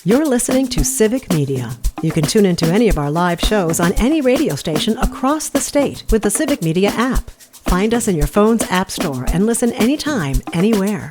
You're listening to Civic Media. You can tune into any of our live shows on any radio station across the state with the Civic Media app. Find us in your phone's app store and listen anytime, anywhere.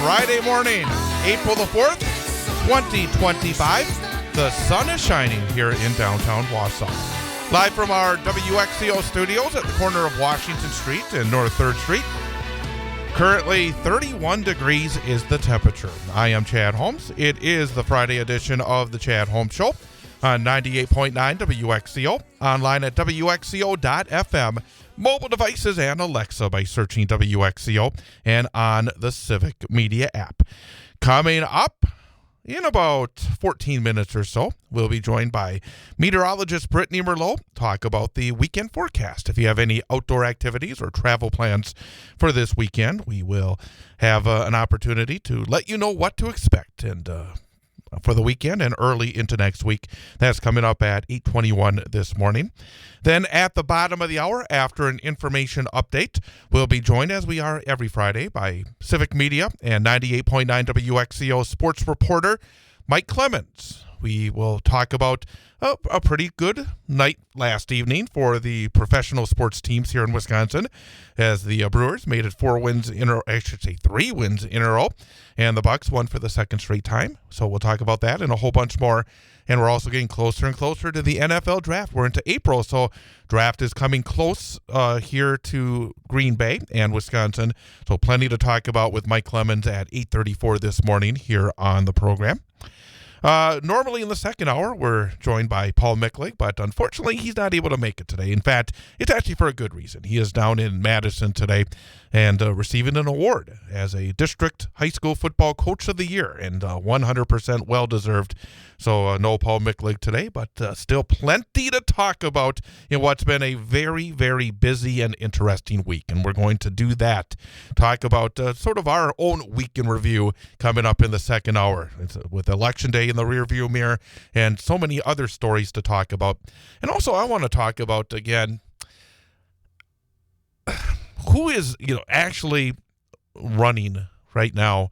Friday morning, April the 4th, 2025. The sun is shining here in downtown Wausau. Live from our WXCO studios at the corner of Washington Street and North 3rd Street. Currently 31 degrees is the temperature. I am Chad Holmes. It is the Friday edition of the Chad Holmes Show on 98.9 WXCO, online at WXCO.FM, mobile devices and Alexa by searching WXCO, and on the Civic Media app. Coming up in about 14 minutes or so, we'll be joined by meteorologist Brittney Merlot, talk about the weekend forecast. If you have any outdoor activities or travel plans for this weekend, we will have an opportunity to let you know what to expect and for the weekend and early into next week. That's coming up at 8:21 this morning. Then at the bottom of the hour, after an information update, we'll be joined, as we are every Friday, by Civic Media and 98.9 WXCO sports reporter Mike Clemens. We will talk about a pretty good night last evening for the professional sports teams here in Wisconsin, as the Brewers made it 3 wins in a row, and the Bucks won for the second straight time. So we'll talk about that and a whole bunch more. And we're also getting closer and closer to the NFL draft. We're into April, so draft is coming close here to Green Bay and Wisconsin. So plenty to talk about with Mike Clemens at 8:34 this morning here on the program. Normally in the second hour, we're joined by Paul Micklig, but unfortunately he's not able to make it today. In fact, it's actually for a good reason. He is down in Madison today and receiving an award as a district high school football coach of the year, and 100% well-deserved. So no Paul Micklig today, but still plenty to talk about in what's been a very, very busy and interesting week. And we're going to do that. Talk about sort of our own week in review coming up in the second hour, with Election Day in the rearview mirror and so many other stories to talk about. And also I want to talk about, again, who is actually running right now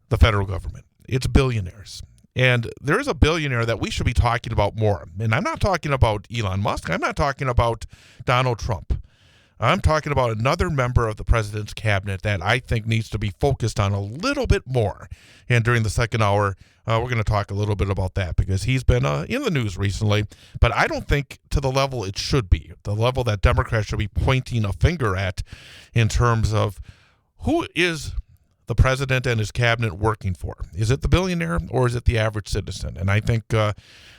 the federal government. It's billionaires. And there is a billionaire that we should be talking about more. And I'm not talking about Elon Musk. I'm not talking about Donald Trump. I'm talking about another member of the president's cabinet that I think needs to be focused on a little bit more. And during the second hour, we're going to talk a little bit about that, because he's been in the news recently. But I don't think to the level it should be, the level that Democrats should be pointing a finger at in terms of who is the president and his cabinet working for. Is it the billionaire or is it the average citizen? And I think the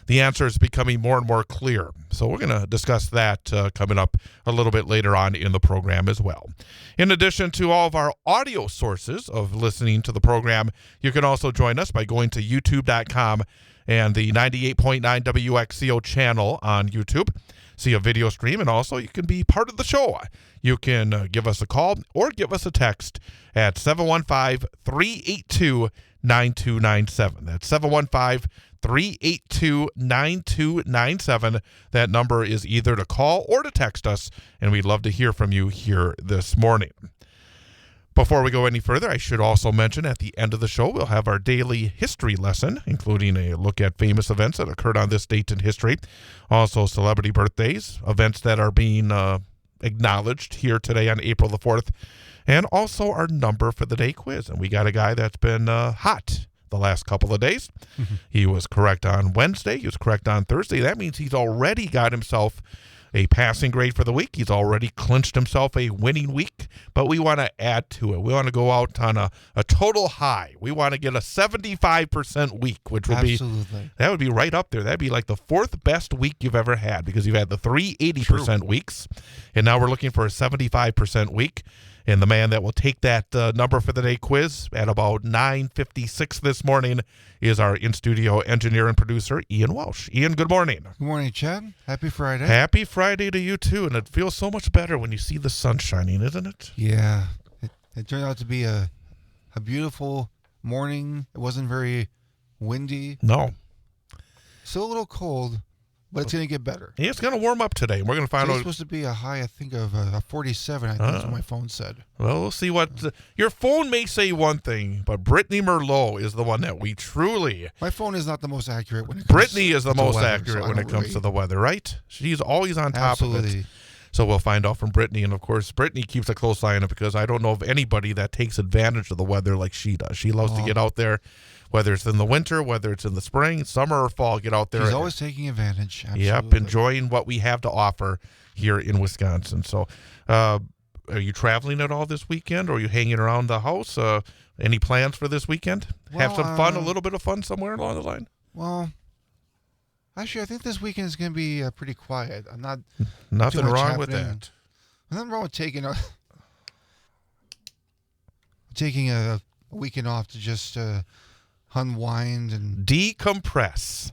answer is becoming more and more clear. So we're going to discuss that coming up a little bit later on in the program as well. In addition to all of our audio sources of listening to the program, you can also join us by going to youtube.com and the 98.9 WXCO channel on YouTube. See a video stream, and also you can be part of the show. You can give us a call or give us a text at 715-382-9297. That's 715-382-9297. That number is either to call or to text us, and we'd love to hear from you here this morning. Before we go any further, I should also mention at the end of the show, we'll have our daily history lesson, including a look at famous events that occurred on this date in history. Also, celebrity birthdays, events that are being acknowledged here today on April the 4th, and also our number for the day quiz. And we got a guy that's been hot the last couple of days. He was correct on Wednesday. He was correct on Thursday. That means he's already got himself a passing grade for the week. He's already clinched himself a winning week, but we want to add to it. We want to go out on a total high. We want to get a 75% week, which would that would be right up there. That'd be like the fourth best week you've ever had, because you've had the 3 80% weeks, and now we're looking for a 75% week. And the man that will take that number for the day quiz at about 9:56 this morning is our in-studio engineer and producer, Ian Walsh. Ian, good morning. Good morning, Chad. Happy Friday. Happy Friday to you, too. And it feels so much better when you see the sun shining, isn't it? Yeah. It turned out to be a beautiful morning. It wasn't very windy. No. Still a little cold, but it's going to get better. Yeah, it's going to warm up today. We're going to find out. It's supposed to be a high, I think, of 47. I think that's what my phone said. Well, we'll see what your phone may say one thing, but Brittney Merlot is the one that we truly. My phone is not the most accurate when it comes Brittney is the most weather, accurate when it comes to the weather, right? She's always on top of it. So we'll find out from Brittney. And, of course, Brittney keeps a close eye on it, because I don't know of anybody that takes advantage of the weather like she does. She loves to get out there, whether it's in the winter, whether it's in the spring, summer, or fall, get out there. She's always taking advantage. Absolutely. Yep, enjoying what we have to offer here in Wisconsin. So are you traveling at all this weekend, or are you hanging around the house? Any plans for this weekend? Have some fun, a little bit of fun somewhere along the line? Well, actually, I think this weekend is going to be pretty quiet. I'm not Nothing too much wrong happening. with that. Nothing wrong with taking a weekend off to just unwind and decompress.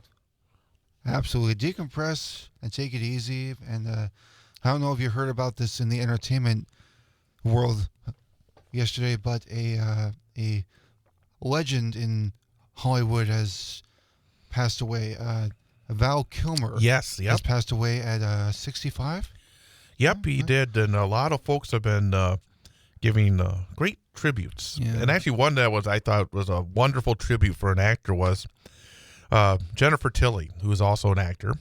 Absolutely. Decompress and take it easy. And I don't know if you heard about this in the entertainment world yesterday, but a legend in Hollywood has passed away. Val Kilmer has passed away at 65. Yep, he did. And a lot of folks have been giving great tributes. Yeah. And actually one that I thought was a wonderful tribute for an actor was Jennifer Tilly, who is also an actor.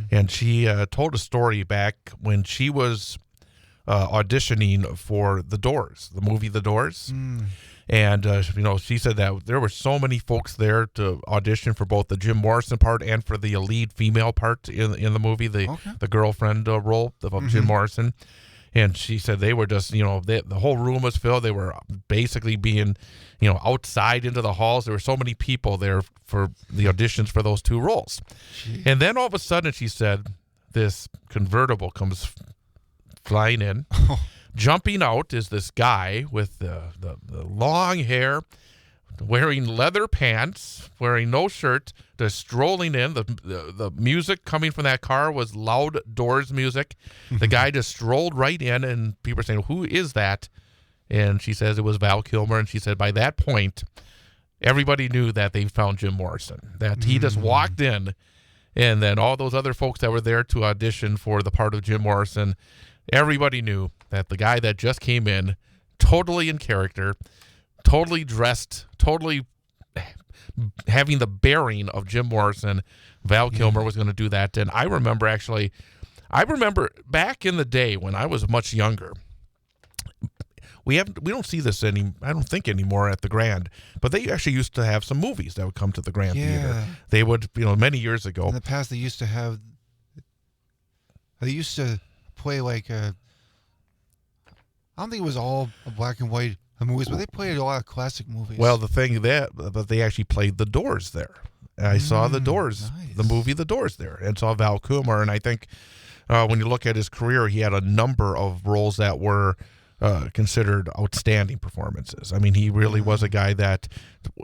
And she told a story back when she was auditioning for The Doors, the movie The Doors. And, she said that there were so many folks there to audition for both the Jim Morrison part and for the lead female part in the movie, the girlfriend role of Jim Morrison. And she said they were just, the whole room was filled. They were basically being, outside into the halls. There were so many people there for the auditions for those two roles. Jeez. And then all of a sudden, she said, this convertible comes flying in. Jumping out is this guy with the long hair, wearing leather pants, wearing no shirt, just strolling in. The music coming from that car was loud Doors music. The guy just strolled right in, and people are saying, who is that? And she says it was Val Kilmer. And she said by that point, everybody knew that they found Jim Morrison, that he just walked in, and then all those other folks that were there to audition for the part of Jim Morrison, everybody knew that the guy that just came in, totally in character, totally dressed, totally having the bearing of Jim Morrison, Val Kilmer was going to do that. And I remember back in the day when I was much younger, we don't see this I don't think anymore at the Grand, but they actually used to have some movies that would come to the Grand Theater. They would, many years ago. In the past, they used to play like I don't think it was all black and white movies, but they played a lot of classic movies. Well, the thing but they actually played The Doors there. I saw The Doors, the movie The Doors there, and saw Val Kilmer. And I think when you look at his career, he had a number of roles that were considered outstanding performances. I mean, he really was a guy that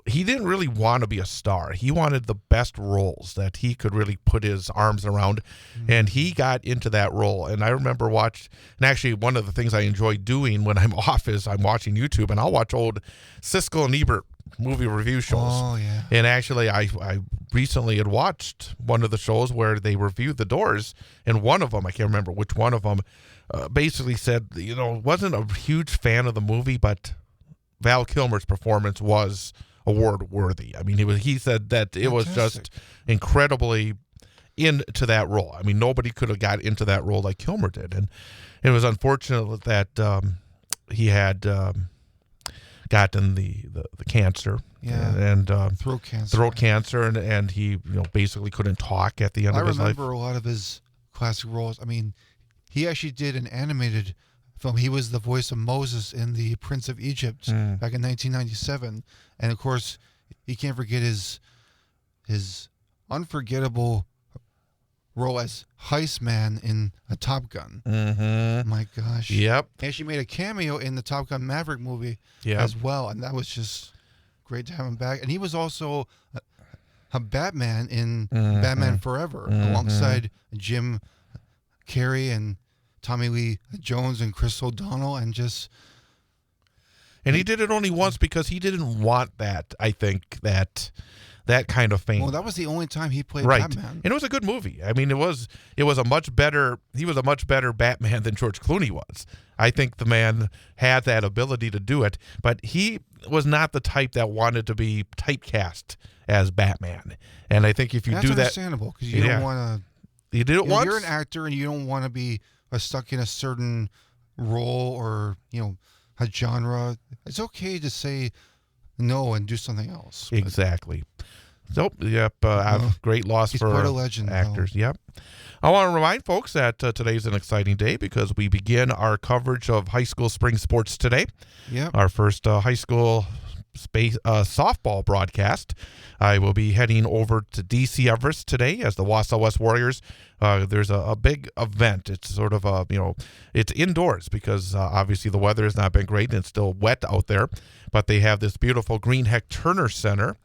he didn't really want to be a star. He wanted the best roles that he could really put his arms around, and he got into that role. And I remember and actually one of the things I enjoy doing when I'm off is I'm watching YouTube, and I'll watch old Siskel and Ebert movie review shows. Oh, yeah. And actually, I recently had watched one of the shows where they reviewed The Doors, and one of them, I can't remember which one of them, basically said, wasn't a huge fan of the movie, but Val Kilmer's performance was award worthy. I mean, he said that it was just incredibly into that role. I mean, nobody could have got into that role like Kilmer did, and it was unfortunate that he had gotten the cancer. Yeah, and throat cancer, and he basically couldn't talk at the end of his life. I remember a lot of his classic roles. I mean, he actually did an animated film. He was the voice of Moses in The Prince of Egypt back in 1997, and of course, you can't forget his unforgettable role as Heist Man in a Top Gun. Mm-hmm. My gosh. Yep. He actually made a cameo in the Top Gun Maverick movie as well, and that was just great to have him back. And he was also a Batman in Batman Forever alongside Jim Carrey and Tommy Lee Jones and Chris O'Donnell, and he did it only once because he didn't want that. I think that kind of fame. Well, that was the only time he played right. Batman. And it was a good movie. I mean, he was a much better Batman than George Clooney was. I think the man had that ability to do it, but he was not the type that wanted to be typecast as Batman. And I think if you That's do that, understandable, because you don't want to. You did it once. You're an actor, and you don't want to be stuck in a certain role or a genre. It's okay to say no and do something else. Exactly. So, yep, great loss for quite a legend, actors. Yep. I want to remind folks that today's an exciting day because we begin our coverage of high school spring sports today. Yep. Our first high school softball broadcast. I will be heading over to D.C. Everest today as the Wausau West Warriors. There's a big event. It's sort of it's indoors because obviously the weather has not been great and it's still wet out there. But they have this beautiful Greenheck Turner Center,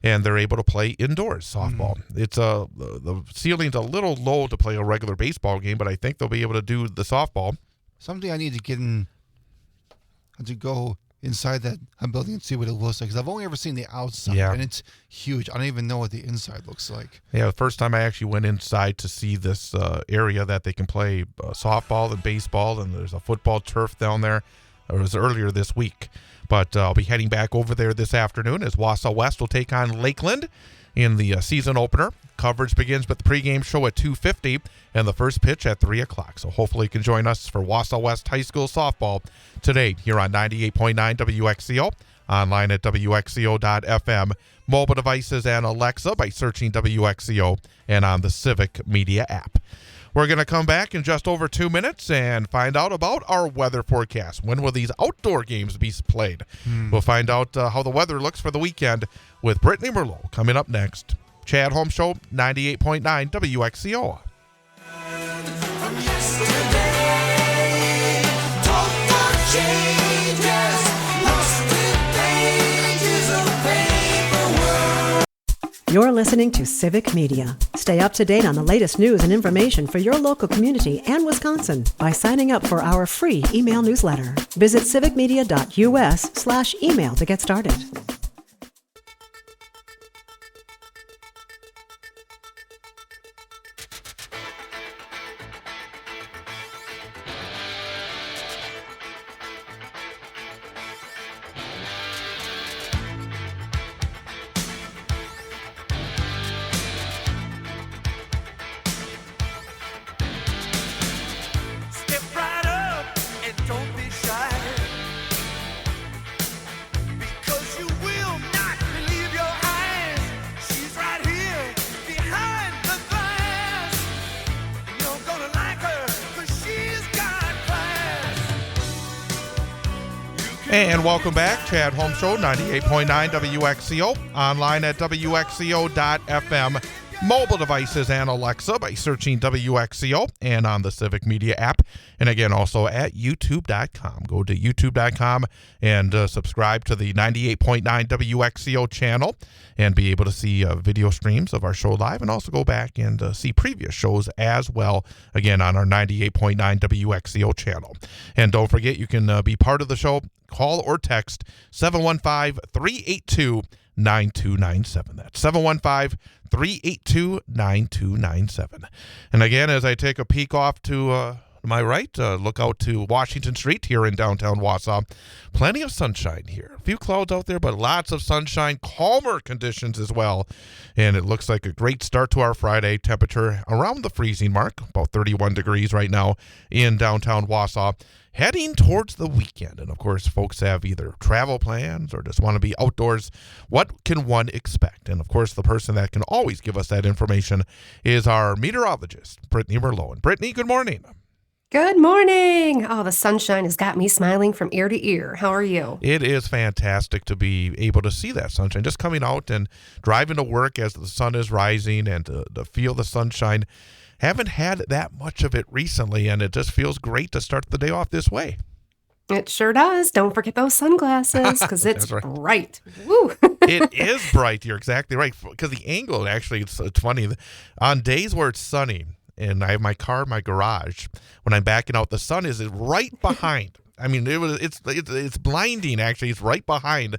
and they're able to play indoors softball. It's the ceiling's a little low to play a regular baseball game, but I think they'll be able to do the softball. Someday I need to get in to go inside that building and see what it looks like, because I've only ever seen the outside, and it's huge. I don't even know what the inside looks like. Yeah, the first time I actually went inside to see this area that they can play softball and baseball, and there's a football turf down there. It was earlier this week. But I'll be heading back over there this afternoon as Wausau West will take on Lakeland in the season opener. Coverage begins with the pregame show at 2:50 and the first pitch at 3 o'clock. So hopefully you can join us for Wausau West High School softball today here on 98.9 WXCO, online at WXCO.FM, mobile devices and Alexa by searching WXCO, and on the Civic Media app. We're going to come back in just over 2 minutes and find out about our weather forecast. When will these outdoor games be played? We'll find out how the weather looks for the weekend with Brittney Merlot coming up next. Chad Holmes Show, 98.9 WXCO. From yesterday, talk for changes, lost in pages of paperwork. You're listening to Civic Media. Stay up to date on the latest news and information for your local community and Wisconsin by signing up for our free email newsletter. Visit civicmedia.us/email to get started. Step right up and don't be shy, because you will not believe your eyes. She's right here behind the glass. You're gonna like her, 'cause she's got class. And welcome back, Chad Holmes Show, 98.9 WXCO, online at WXCO.FM, mobile devices and Alexa by searching WXCO, and on the Civic Media app, and again also at YouTube.com. Go to YouTube.com and subscribe to the 98.9 WXCO channel and be able to see video streams of our show live, and also go back and see previous shows as well, again on our 98.9 WXCO channel. And don't forget, you can be part of the show. Call or text 715-382-9297. That's 715-382-9297. And again, as I take a peek off to Am I right? Look out to Washington Street here in downtown Wausau. Plenty of sunshine here. A few clouds out there, but lots of sunshine, calmer conditions as well. And it looks like a great start to our Friday. Temperature around the freezing mark, about 31 degrees right now in downtown Wausau. Heading towards the weekend. And, of course, folks have either travel plans or just want to be outdoors. What can one expect? And, of course, the person that can always give us that information is our meteorologist, Brittney Merlot. And Brittney, good morning. Good morning. Oh, the sunshine has got me smiling from ear to ear. How are you? It is fantastic to be able to see that sunshine. Just coming out and driving to work as the sun is rising and to feel the sunshine. Haven't had that much of it recently, and it just feels great to start the day off this way. It sure does. Don't forget those sunglasses because it's right. bright. Woo. It is bright. You're exactly right. Because the angle, actually, it's funny. On days where it's sunny, and I have my car in my garage, when I'm backing out, the sun is right behind. I mean, it's blinding, actually. It's right behind.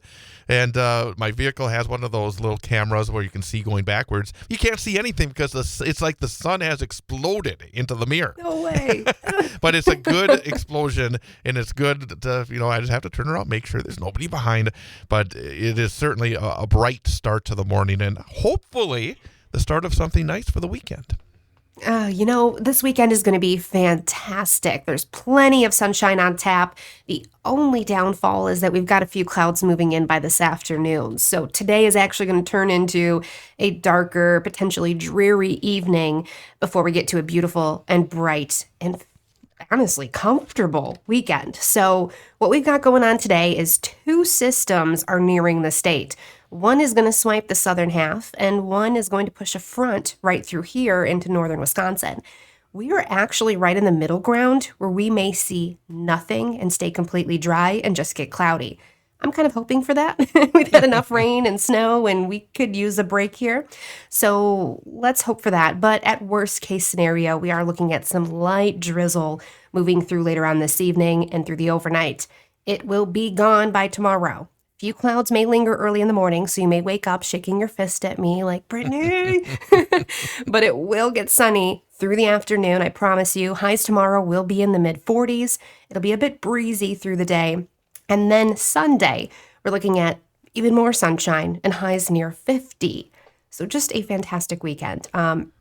And my vehicle has one of those little cameras where you can see going backwards. You can't see anything because it's like the sun has exploded into the mirror. No way. But it's a good explosion, and it's good to, I just have to turn around, make sure there's nobody behind. But it is certainly a bright start to the morning, and hopefully the start of something nice for the weekend. This weekend is going to be fantastic. There's plenty of sunshine on tap. The only downfall is that we've got a few clouds moving in by this afternoon. So today is actually going to turn into a darker, potentially dreary evening before we get to a beautiful and bright and honestly comfortable weekend. So what we've got going on today is two systems are nearing the state. One is going to swipe the southern half, and one is going to push a front right through here into northern Wisconsin. We are actually right in the middle ground where we may see nothing and stay completely dry and just get cloudy. I'm kind of hoping for that. We've had enough rain and snow, and we could use a break here. So let's hope for that. But at worst case scenario, we are looking at some light drizzle moving through later on this evening and through the overnight. It will be gone by tomorrow. Few clouds may linger early in the morning, so you may wake up shaking your fist at me like, Brittney. But it will get sunny through the afternoon, I promise you. Highs tomorrow will be in the mid-40s. It'll be a bit breezy through the day. And then Sunday, we're looking at even more sunshine and highs near 50. So just a fantastic weekend.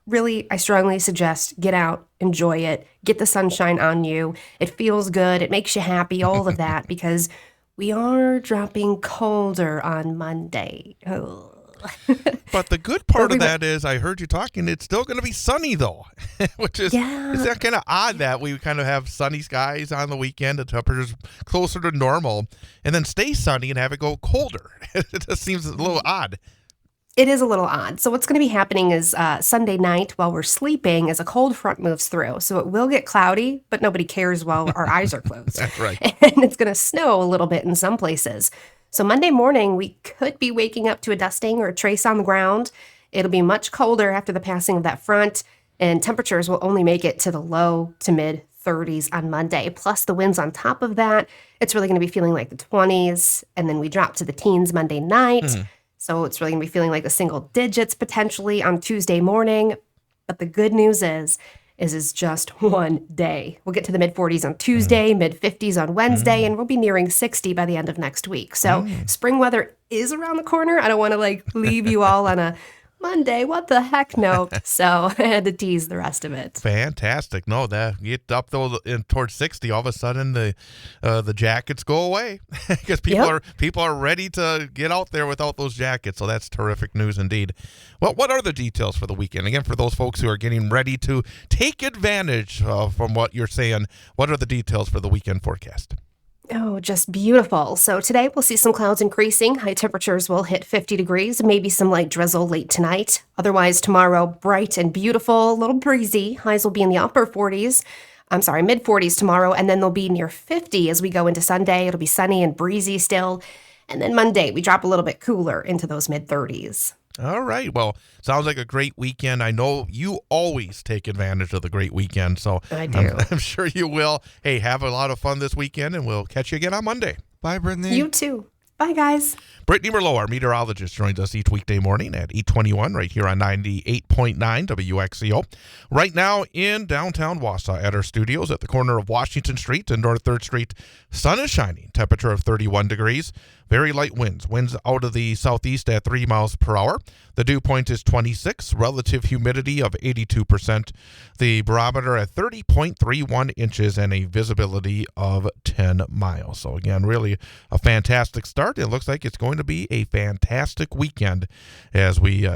Really, I strongly suggest get out, enjoy it, get the sunshine on you. It feels good. It makes you happy, all of that, because we are dropping colder on Monday. But the good part of that is I heard you talking, it's still going to be sunny, though, which is that kind of odd that we kind of have sunny skies on the weekend, the temperature's closer to normal, and then stay sunny and have it go colder. It just seems a little odd. It is a little odd. So what's going to be happening is Sunday night while we're sleeping as a cold front moves through. So it will get cloudy, but nobody cares while our eyes are closed. That's right. And it's going to snow a little bit in some places. So Monday morning, we could be waking up to a dusting or a trace on the ground. It'll be much colder after the passing of that front, and temperatures will only make it to the low to mid 30s on Monday. Plus the winds on top of that, it's really going to be feeling like the 20s. And then we drop to the teens Monday night. So it's really going to be feeling like the single digits potentially on Tuesday morning. But the good news is it's just one day. We'll get to the mid-40s on Tuesday, mid-50s on Wednesday, and we'll be nearing 60 by the end of next week. So spring weather is around the corner. I don't want to leave you all on a Monday, what the heck, no. So I had to tease the rest of it. Fantastic. No, that get up though towards 60, all of a sudden the jackets go away because people are ready to get out there without those jackets. So that's terrific news indeed. Well, what are the details for the weekend? Again, for those folks who are getting ready to take advantage from what you're saying, what are the details for the weekend forecast? Oh, just beautiful. So today we'll see some clouds increasing. High temperatures will hit 50 degrees, maybe some light drizzle late tonight. Otherwise, tomorrow, bright and beautiful, a little breezy. Highs will be in the mid-40s tomorrow, and then they'll be near 50 as we go into Sunday. It'll be sunny and breezy still. And then Monday, we drop a little bit cooler into those mid-30s. All right. Well, sounds like a great weekend. I know you always take advantage of the great weekend, so I do. I'm sure you will. Hey, have a lot of fun this weekend, and we'll catch you again on Monday. Bye, Brittney. You too. Bye, guys. Brittney Merlot, our meteorologist, joins us each weekday morning at 8:21 right here on 98.9 WXCO. Right now in downtown Wausau at our studios at the corner of Washington Street and North 3rd Street. Sun is shining, temperature of 31 degrees. Very light winds out of the southeast at 3 miles per hour. The dew point is 26, relative humidity of 82%. The barometer at 30.31 inches and a visibility of 10 miles. So again, really a fantastic start. It looks like it's going to be a fantastic weekend as we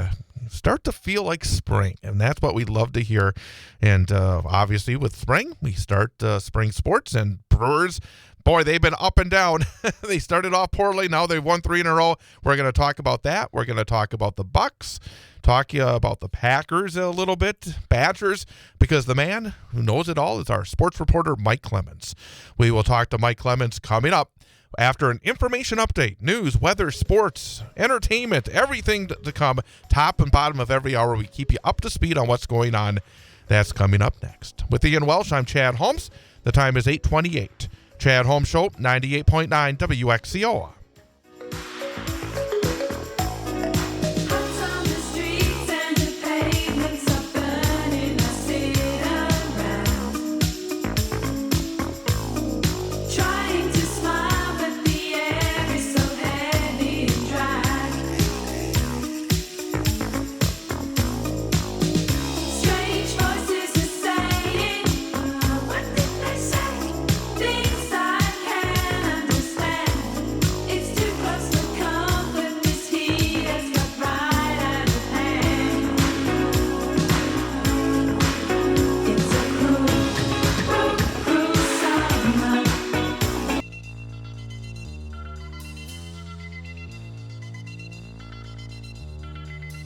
start to feel like spring, and that's what we love to hear. And obviously with spring, we start spring sports, and Brewers, boy, they've been up and down. They started off poorly. Now they've won 3 in a row. We're going to talk about that. We're going to talk about the Bucks, talk about the Packers a little bit, Badgers, because the man who knows it all is our sports reporter, Mike Clemens. We will talk to Mike Clemens coming up after an information update, news, weather, sports, entertainment, everything to come, top and bottom of every hour. We keep you up to speed on what's going on. That's coming up next. With Ian Welsh, I'm Chad Holmes. The time is 8:28. Chad Holmes Show, 98.9 WXCO.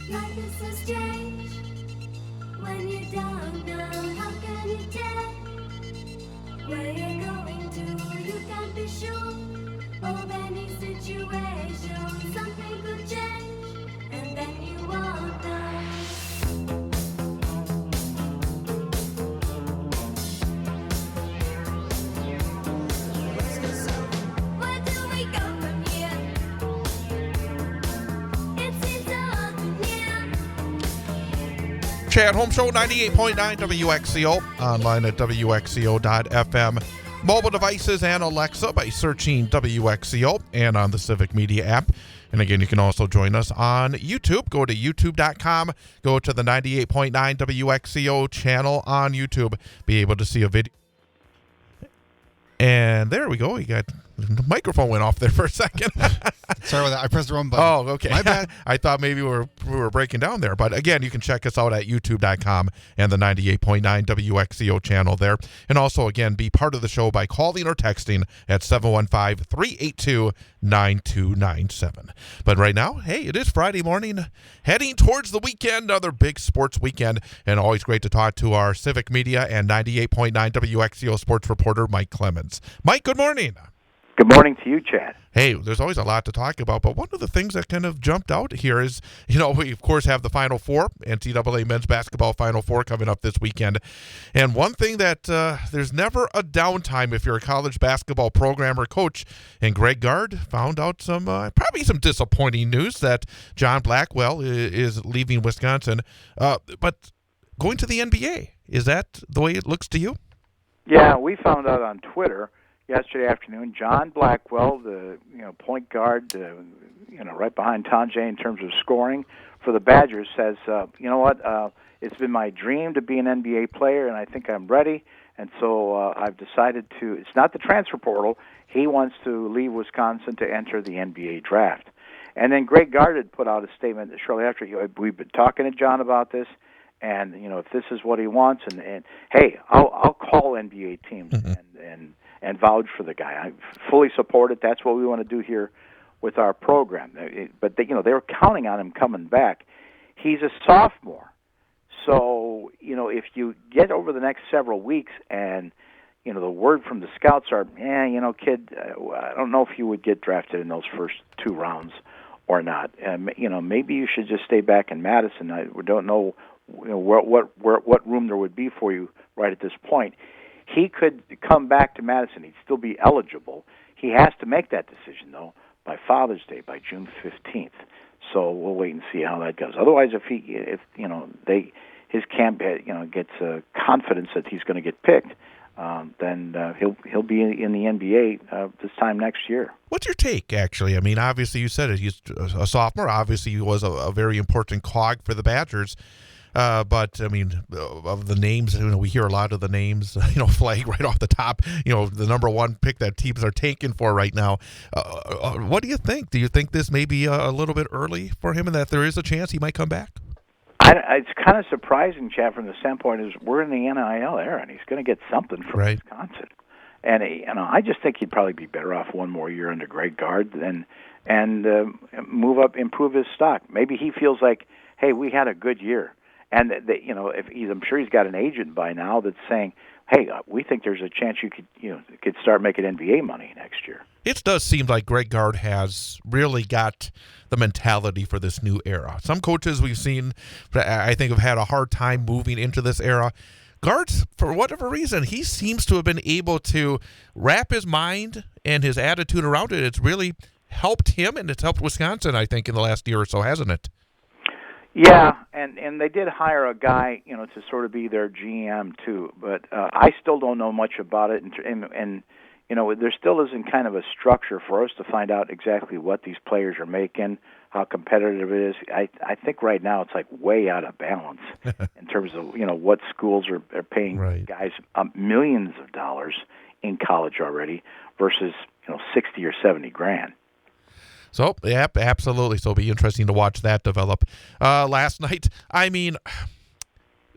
Life is so strange when you don't know how can you tell where you're going to. You can't be sure of any situation. Something could change and then you won't know. Where do we go from here? It seems so unnear. Chad Holmes Show, 98.9 WXCO, online at WXCO.FM. Mobile devices and Alexa by searching WXCO and on the Civic Media app. And again, you can also join us on YouTube. Go to youtube.com, go to the 98.9 WXCO channel on YouTube, be able to see a video. And there we go. You got the microphone went off there for a second. Sorry about that. I pressed the wrong button. Oh, okay. My bad. I thought maybe we were breaking down there. But again, you can check us out at youtube.com and the 98.9 WXCO channel there. And also, again, be part of the show by calling or texting at 715-382-9297. But right now, hey, it is Friday morning, heading towards the weekend, another big sports weekend. And always great to talk to our Civic Media and 98.9 WXCO sports reporter, Mike Clemens. Mike, good morning. Good morning to you, Chad. Hey, there's always a lot to talk about, but one of the things that kind of jumped out here is, we, of course, have the Final Four, NCAA men's basketball Final Four coming up this weekend. And one thing that there's never a downtime if you're a college basketball program or coach. And Greg Gard found out some, probably some disappointing news that John Blackwell is leaving Wisconsin. But going to the NBA, is that the way it looks to you? Yeah, we found out on Twitter yesterday afternoon. John Blackwell, the point guard, right behind Tanjay in terms of scoring for the Badgers, says, it's been my dream to be an NBA player, and I think I'm ready. And so I've decided to. It's not the transfer portal. He wants to leave Wisconsin to enter the NBA draft. And then Greg Gard had put out a statement shortly after. We've been talking to John about this. And if this is what he wants, and hey, I'll call NBA teams and vouch for the guy. I fully support it. That's what we want to do here with our program. But they were counting on him coming back. He's a sophomore, so if you get over the next several weeks, and the word from the scouts are, kid, I don't know if you would get drafted in those first 2 rounds or not. Maybe you should just stay back in Madison. I don't know. What room there would be for you right at this point. He could come back to Madison. He'd still be eligible. He has to make that decision, though, by Father's Day, by June 15th. So we'll wait and see how that goes. Otherwise, if his camp gets confidence that he's going to get picked, then he'll be in the NBA this time next year. What's your take, actually? I mean, obviously you said it. He's a sophomore. Obviously he was a very important cog for the Badgers. But, I mean, of the names, we hear a lot of the names, flag right off the top, the number one pick that teams are taking for right now. What do you think? Do you think this may be a little bit early for him and that there is a chance he might come back? It's kind of surprising, Chad, from the standpoint is we're in the NIL era, and he's going to get something from Wisconsin. And I just think he'd probably be better off one more year under Greg Gard and move up, improve his stock. Maybe he feels like, hey, we had a good year. And I'm sure he's got an agent by now that's saying, "Hey, we think there's a chance you could start making NBA money next year." It does seem like Greg Gard has really got the mentality for this new era. Some coaches we've seen, I think, have had a hard time moving into this era. Gard, for whatever reason, he seems to have been able to wrap his mind and his attitude around it. It's really helped him, and it's helped Wisconsin, I think, in the last year or so, hasn't it? Yeah, and they did hire a guy, to sort of be their GM too. But I still don't know much about it, and there still isn't kind of a structure for us to find out exactly what these players are making, how competitive it is. I think right now it's like way out of balance in terms of what schools are paying guys millions of dollars in college already versus 60 or 70 grand. So, yep, absolutely. So it'll be interesting to watch that develop. Last night, I mean,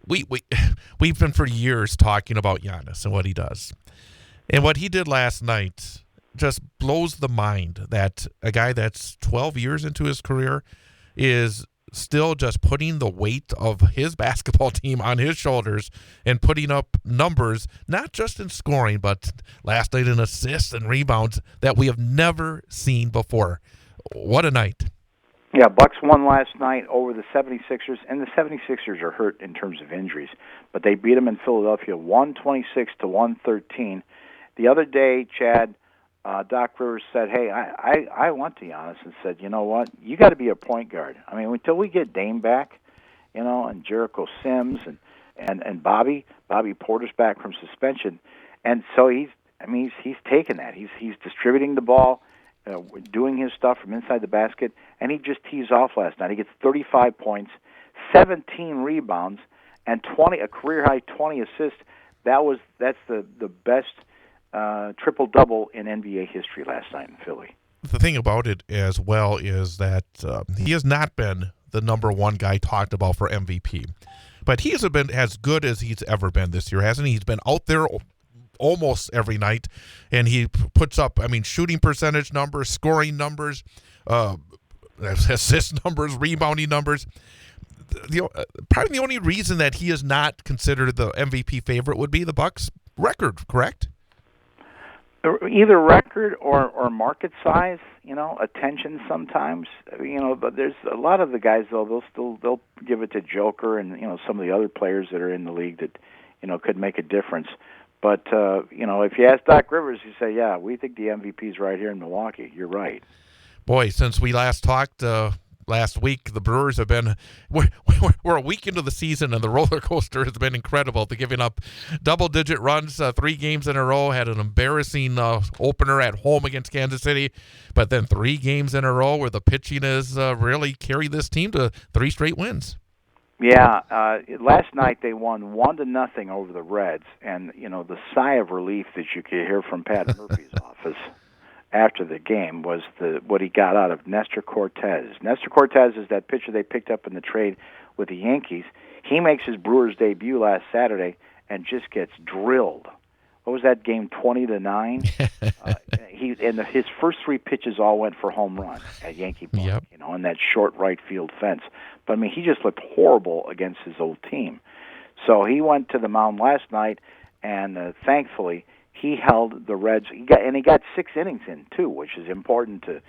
we've been for years talking about Giannis and what he does. And what he did last night just blows the mind that a guy that's 12 years into his career is still just putting the weight of his basketball team on his shoulders and putting up numbers, not just in scoring, but last night in assists and rebounds that we have never seen before. What a night. Yeah, Bucks won last night over the 76ers, and the 76ers are hurt in terms of injuries, but they beat them in Philadelphia 126-113. The other day, Chad, Doc Rivers said, hey, I went to Giannis and said, you know what, you got to be a point guard. I mean, until we get Dame back, and Jericho Sims and Bobby Porter's back from suspension, and so he's taking that. He's distributing the ball, doing his stuff from inside the basket, and he just tees off last night. He gets 35 points, 17 rebounds, and a career-high 20 assists. That's the best triple-double in NBA history last night in Philly. The thing about it as well is that he has not been the number one guy talked about for MVP. But he has been as good as he's ever been this year, hasn't he? He's been out there almost every night, and he puts up, shooting percentage numbers, scoring numbers, assist numbers, rebounding numbers. Probably the only reason that he is not considered the MVP favorite would be the Bucks' record, correct? Either record or market size, attention sometimes, but there's a lot of the guys though, they'll give it to Joker and, some of the other players that are in the league that, could make a difference. But, if you ask Doc Rivers, he say, yeah, we think the MVP's right here in Milwaukee. You're right. Boy, since we last talked last week, the Brewers have been we're a week into the season, and the roller coaster has been incredible. They're giving up double-digit runs 3 games in a row, had an embarrassing opener at home against Kansas City, but then 3 games in a row where the pitching has really carried this team to 3 straight wins. Yeah, last night they won 1-0 over the Reds, and the sigh of relief that you could hear from Pat Murphy's office after the game was what he got out of Nestor Cortez. Nestor Cortez is that pitcher they picked up in the trade with the Yankees. He makes his Brewers debut last Saturday and just gets drilled. What was that game, 20-9? His first 3 pitches all went for home runs at Yankee Park, on that short right field fence. But he just looked horrible against his old team. So he went to the mound last night, and thankfully he held the Reds. He got 6 innings in too, which is important to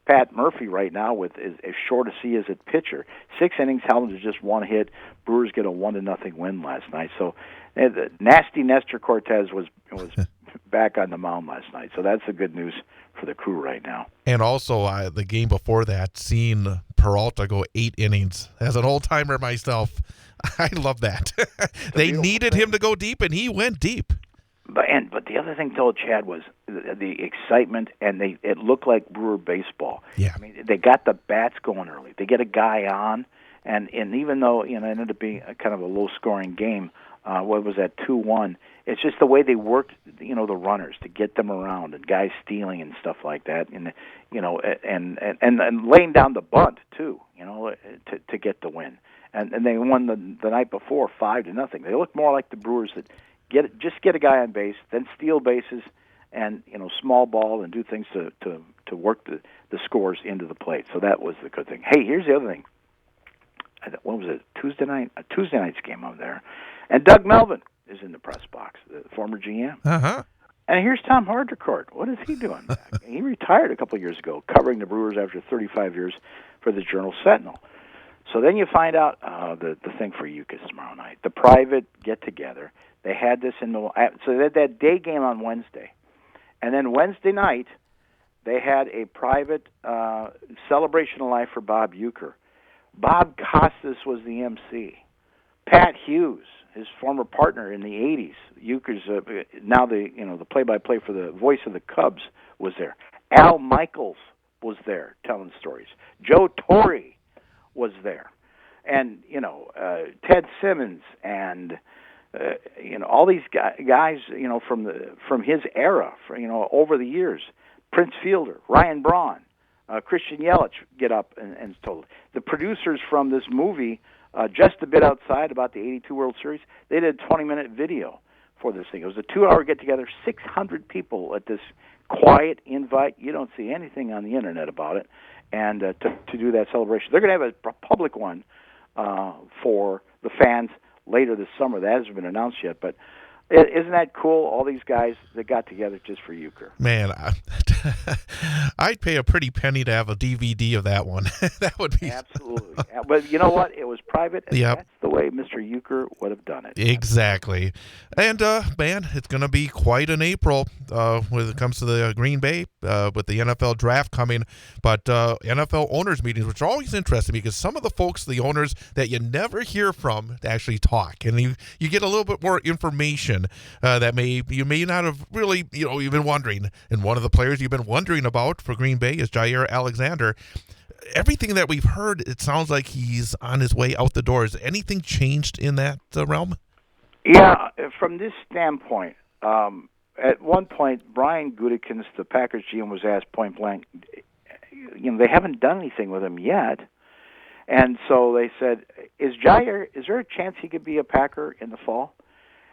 Pat Murphy right now. With as short as he is at pitcher, 6 innings held him to just 1 hit. Brewers get a 1-0 win last night. So the nasty Nestor Cortez was back on the mound last night. So that's the good news for the Crew right now. And also, the game before that, seeing Peralta go 8 innings. As an old-timer myself, I love that. They needed him to go deep, and he went deep. But the other thing, though, Chad, was the excitement, and it looked like Brewer baseball. Yeah. I mean, they got the bats going early. They get a guy on, and even though it ended up being a kind of a low-scoring game, what was that, 2-1? It's just the way they worked, the runners to get them around, and guys stealing and stuff like that, and and laying down the bunt too, to get the win. And they won the night before 5-0. They look more like the Brewers that get a guy on base, then steal bases, and small ball and do things to work the scores into the plate. So that was the good thing. Hey, here's the other thing. What was it? Tuesday night? Tuesday night's game over there, and Doug Melvin is in the press box, the former GM. Uh-huh. And here's Tom Hardercourt. What is he doing back? He retired a couple of years ago, covering the Brewers after 35 years for the Journal-Sentinel. So then you find out the thing for UCAS tomorrow night, the private get-together. They had this so they had that day game on Wednesday. And then Wednesday night, they had a private celebration of life for Bob Uecker. Bob Costas was the MC. Pat Hughes, his former partner in the 80s, Uecker's now the play-by-play for the voice of the Cubs, was there. Al Michaels was there telling stories. Joe Torre was there. And, Ted Simmons and all these guys, from his era, over the years. Prince Fielder, Ryan Braun, Christian Yelich get up and told. The producers from this movie, just a bit outside about the 82 World Series, they did a 20-minute video for this thing. It was a 2-hour get-together, 600 people at this quiet invite. You don't see anything on the Internet about it. And to do that celebration. They're going to have a public one for the fans later this summer. That hasn't been announced yet, but isn't that cool? All these guys that got together just for Uecker. Man, I'd pay a pretty penny to have a DVD of that one. That would be absolutely. But you know what? It was private, and Yep. That's the way Mr. Uecker would have done it. Exactly. And, man, it's going to be quite an April when it comes to the Green Bay with the NFL draft coming. But NFL owners meetings, which are always interesting because some of the folks, the owners that you never hear from, actually talk. And you get a little bit more information that you may not have really, you've been wondering. And one of the players you've been wondering about for Green Bay is Jair Alexander. Everything that we've heard, it sounds like he's on his way out the door. Has anything changed in that realm? Yeah, from this standpoint, at one point, Brian Gutekunst, the Packers GM, was asked point blank, they haven't done anything with him yet. And so they said, is there a chance he could be a Packer in the fall?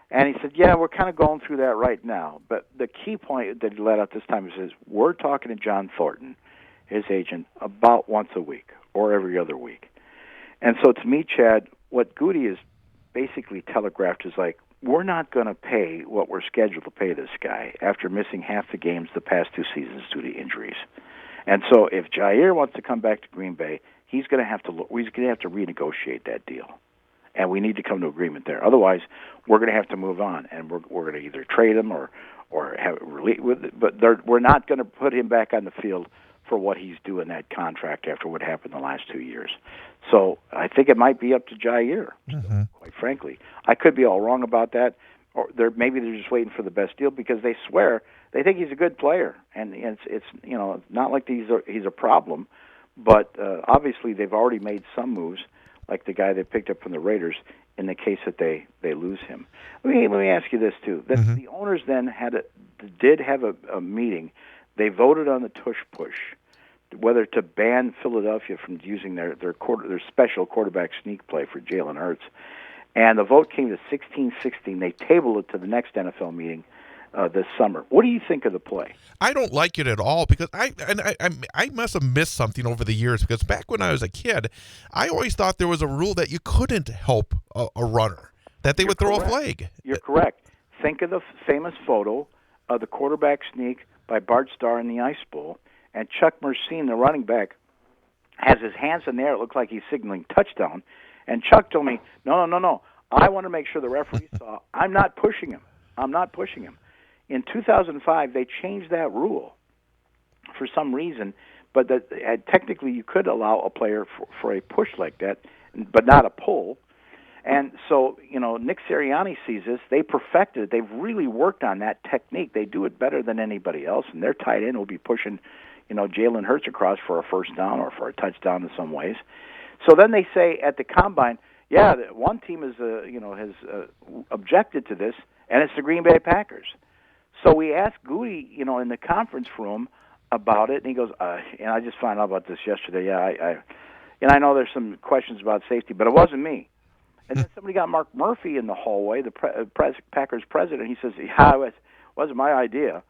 And he said, yeah, we're kind of going through that right now. But the key point that he let out this time is, we're talking to John Thornton, his agent, about once a week or every other week. And so to me, Chad, what Goody has basically telegraphed is like, we're not going to pay what we're scheduled to pay this guy after missing half the games the past 2 seasons due to injuries. And so if Jair wants to come back to Green Bay, he's going to have to renegotiate that deal. And we need to come to agreement there. Otherwise, we're going to have to move on, and we're going to either trade him or have but we're not going to put him back on the field for what he's due in that contract after what happened the last 2 years. So I think it might be up to Jair, quite frankly. I could be all wrong about that, or maybe they're just waiting for the best deal because they swear they think he's a good player, and it's not like he's a problem, but obviously they've already made some moves, like the guy they picked up from the Raiders, in the case that they lose him. Let me ask you this too: that the owners then did have a meeting. They voted on the tush push, whether to ban Philadelphia from using their special quarterback sneak play for Jalen Hurts, and the vote came to 16-16. They tabled it to the next NFL meeting this summer. What do you think of the play? I don't like it at all because I must have missed something over the years, because back when I was a kid, I always thought there was a rule that you couldn't help a runner, that they would throw a flag. You're correct. Think of the famous photo of the quarterback sneak by Bart Starr in the Ice Bowl, and Chuck Mersine, the running back, has his hands in the air. It looks like he's signaling touchdown. And Chuck told me, no. I want to make sure the referee saw I'm not pushing him. In 2005, they changed that rule for some reason, but technically you could allow a player for a push like that, but not a pull. And so, Nick Sirianni sees this. They perfected it. They've really worked on that technique. They do it better than anybody else, and their tight end will be pushing, Jalen Hurts across for a first down or for a touchdown in some ways. So then they say at the combine, one team has objected to this, and it's the Green Bay Packers. So we asked Goody, in the conference room about it, and he goes, and I just found out about this yesterday. I know there's some questions about safety, but it wasn't me. And then somebody got Mark Murphy in the hallway, the Packers president. He says, it wasn't my idea.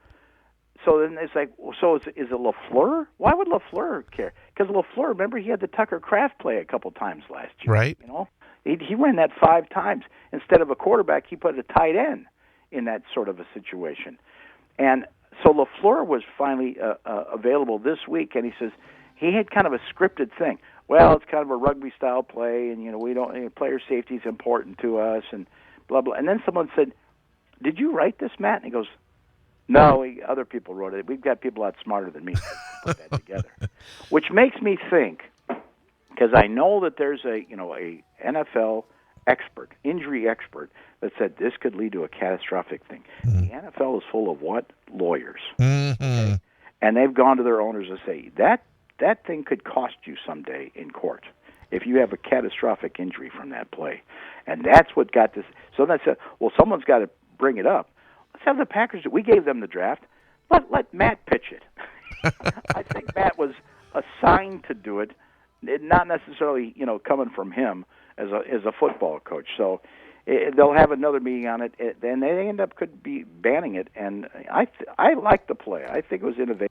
So then it's like, so is it LaFleur? Why would LaFleur care? Because LaFleur, remember, he had the Tucker Kraft play a couple times last year. Right. He ran that 5 times. Instead of a quarterback, he put a tight end in that sort of a situation. And so LaFleur was finally available this week, and he says he had kind of a scripted thing. Well, it's kind of a rugby-style play, and, we don't, player safety is important to us, and blah, blah. And then someone said, did you write this, Matt? And he goes, no, other people wrote it. We've got people a lot smarter than me to put that together. Which makes me think, because I know that there's a NFL expert, injury expert, that said this could lead to a catastrophic thing. The NFL is full of what? Lawyers. Okay? And they've gone to their owners and say, that thing could cost you someday in court if you have a catastrophic injury from that play. And that's what got this. So then I said, well, someone's got to bring it up. Let's have the Packers. We gave them the draft. Let Matt pitch it. I think Matt was assigned to do it, not necessarily coming from him as a football coach. So they'll have another meeting on it, and they could be banning it. And I like the play. I think it was innovative.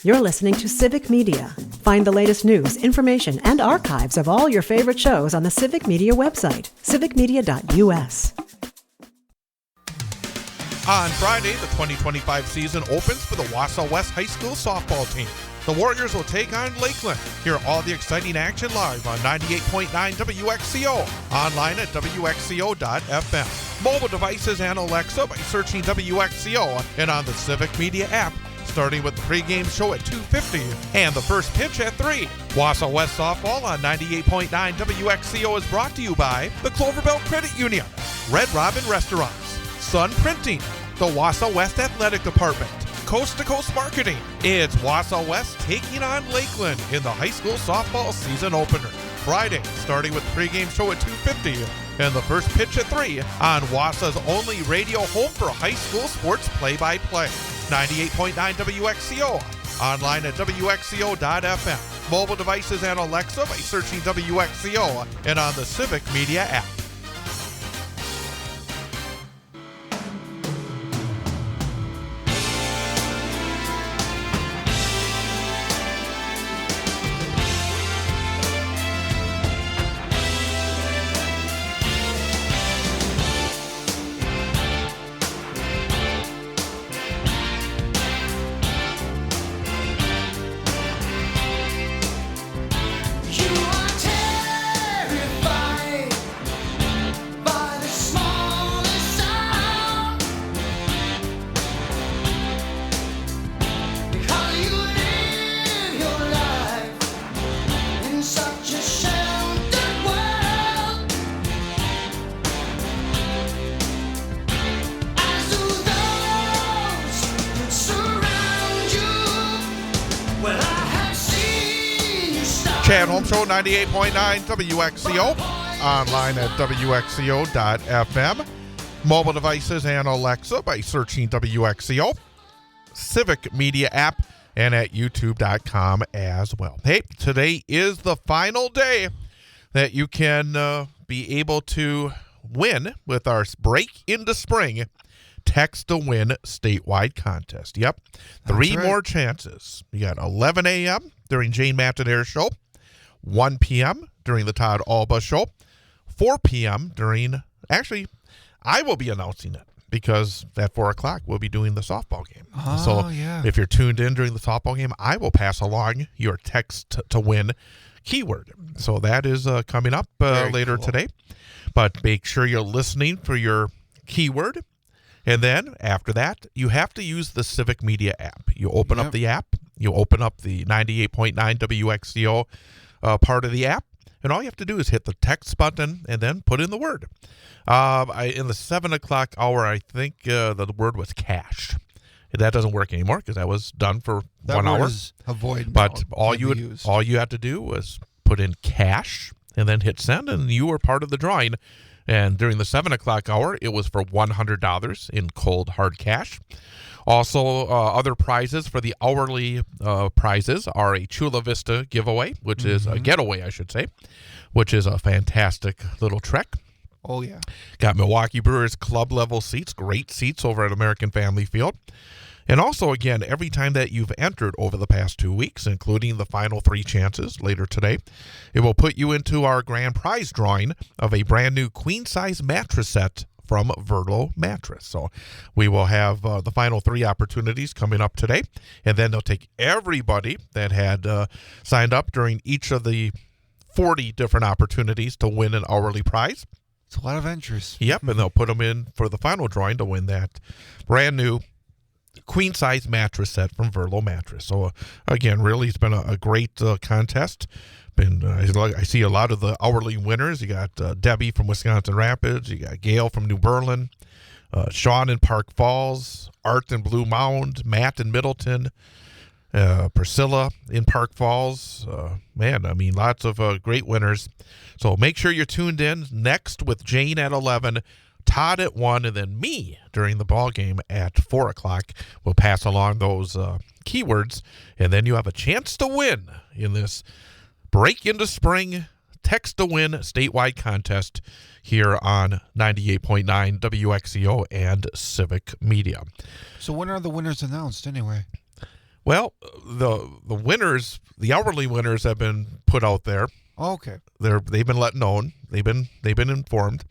You're listening to Civic Media. Find the latest news, information, and archives of all your favorite shows on the Civic Media website, civicmedia.us. On Friday, the 2025 season opens for the Wausau West High School softball team. The Warriors will take on Lakeland. Hear all the exciting action live on 98.9 WXCO, online at WXCO.FM. Mobile devices and Alexa by searching WXCO, and on the Civic Media app, starting with the pregame show at 2:50 and the first pitch at 3. Wausau West Softball on 98.9 WXCO is brought to you by the Cloverbelt Credit Union, Red Robin Restaurants, Sun Printing, the Wausau West Athletic Department, Coast to Coast Marketing. It's Wausau West taking on Lakeland in the high school softball season opener. Friday, starting with the pregame show at 2:50 and the first pitch at 3 on Wausau's only radio home for high school sports play-by-play. 98.9 WXCO, online at WXCO.FM. Mobile devices and Alexa by searching WXCO, and on the Civic Media app. You are terrified by the smallest sound, because you live your life in such a sheltered world, as do those that surround you. Well, I have seen you start. Chad Home Show, 98.9 WXCO, online at WXCO.FM. Mobile devices and Alexa by searching WXCO. Civic Media app, and at YouTube.com as well. Hey, today is the final day that you can be able to win with our Break into Spring Text to Win statewide contest. Yep. Three right. more chances. You got 11 a.m. during Jane Martinaire Show, 1 p.m. during the Todd Alba Show, 4 p.m. during, actually, I will be announcing it because at 4 o'clock we'll be doing the softball game. Oh, So yeah. if you're tuned in during the softball game, I will pass along your text to win keyword. So that is coming up Very later cool. today. But make sure you're listening for your keyword. And then after that, you have to use the Civic Media app. You open up the app, you open up the 98.9 WXCO part of the app, and all you have to do is hit the text button and then put in the word. In the 7 o'clock hour, I think the word was cash. That doesn't work anymore because that was done for 1 hour. But all you had to do was put in cash and then hit send, and you were part of the drawing. And during the 7 o'clock hour, it was for $100 in cold hard cash. Also, other prizes for the hourly prizes are a Chula Vista giveaway, which is a getaway, I should say, which is a fantastic little trek. Oh, yeah. Got Milwaukee Brewers club level seats, great seats over at American Family Field. And also, again, every time that you've entered over the past 2 weeks, including the final 3 chances later today, it will put you into our grand prize drawing of a brand new queen-size mattress set from Verlo Mattress. So we will have the final 3 opportunities coming up today, and then they'll take everybody that had signed up during each of the 40 different opportunities to win an hourly prize. It's a lot of entries. Yep, and they'll put them in for the final drawing to win that brand new queen-size mattress set from Verlo Mattress. So, again, really, it's been a great contest. I see a lot of the hourly winners. You got Debbie from Wisconsin Rapids. You got Gail from New Berlin. Sean in Park Falls. Art in Blue Mound. Matt in Middleton. Priscilla in Park Falls. Lots of great winners. So make sure you're tuned in next with Jane at 11, Todd at 1, and then me during the ball game at 4 o'clock. We'll pass along those keywords, and then you have a chance to win in this Break into Spring Text to Win statewide contest here on 98.9 WXCO and Civic Media. So when are the winners announced anyway? Well, the winners, the hourly winners have been put out there. Oh, okay. They've been let known. They've been informed.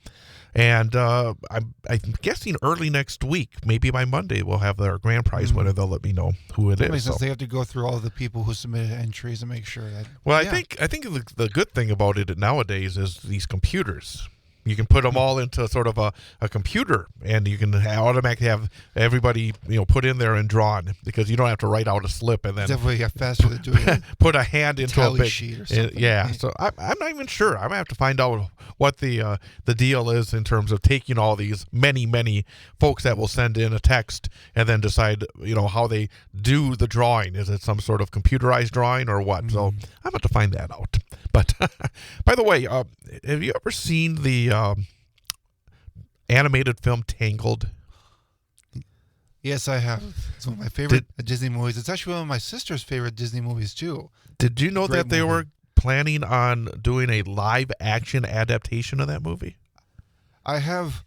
And I'm guessing early next week, maybe by Monday, we'll have their grand prize winner. They'll let me know who it is. They have to go through all the people who submitted entries and make sure that. Well, I think the good thing about it nowadays is these computers. You can put them all into sort of a computer, and you can automatically have everybody put in there and drawn, because you don't have to write out a slip and then definitely get faster than doing it. Put a hand into a big sheet or something. Yeah, so I'm not even sure. I'm gonna have to find out what the deal is in terms of taking all these many folks that will send in a text and then decide how they do the drawing. Is it some sort of computerized drawing or what? So I'm about to find that out. But by the way, have you ever seen the animated film Tangled? Yes, I have. It's one of my favorite Disney movies. It's actually one of my sister's favorite Disney movies, too. Did you know that they were planning on doing a live action adaptation of that movie? I have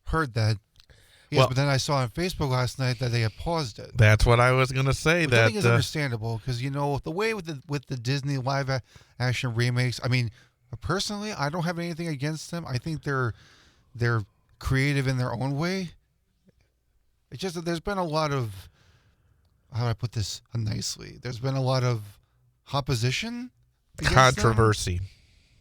heard that. Yes, but then I saw on Facebook last night that they had paused it. That's what I was going to say. Which I think is understandable, because the way with the Disney live action remakes. I mean, personally, I don't have anything against them. I think they're creative in their own way. It's just that there's been a lot of, how do I put this nicely? There's been a lot of opposition, controversy.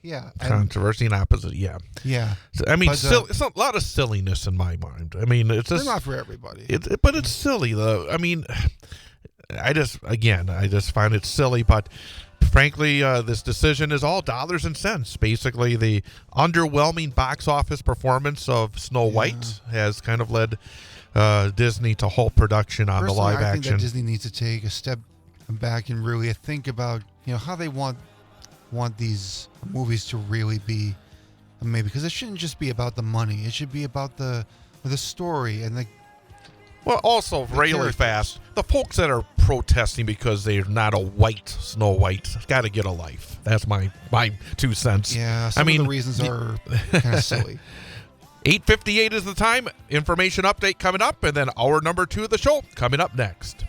Yeah. Controversy and opposite, yeah. Yeah. So, I mean, it's a lot of silliness in my mind. I mean, it's just... They're not for everybody. But it's silly, though. I mean, I just find it silly, but frankly, this decision is all dollars and cents. Basically, the underwhelming box office performance of Snow White has kind of led Disney to halt production on the live action. I think that Disney needs to take a step back and really think about, how they want these movies to really be made, because it shouldn't just be about the money. It should be about the story and also really fast, the folks that are protesting because they're not a white Snow White got to get a life. That's my 2 cents. Yeah, some of the reasons are kind of silly. 8:58 is the time. Information update coming up, and then hour number 2 of the show coming up next.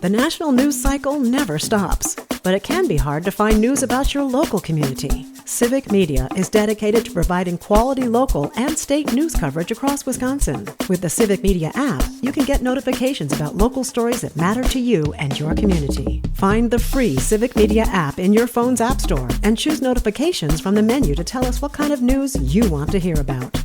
The national news cycle never stops, but it can be hard to find news about your local community. Civic Media is dedicated to providing quality local and state news coverage across Wisconsin. With the Civic Media app, you can get notifications about local stories that matter to you and your community. Find the free Civic Media app in your phone's app store and choose notifications from the menu to tell us what kind of news you want to hear about.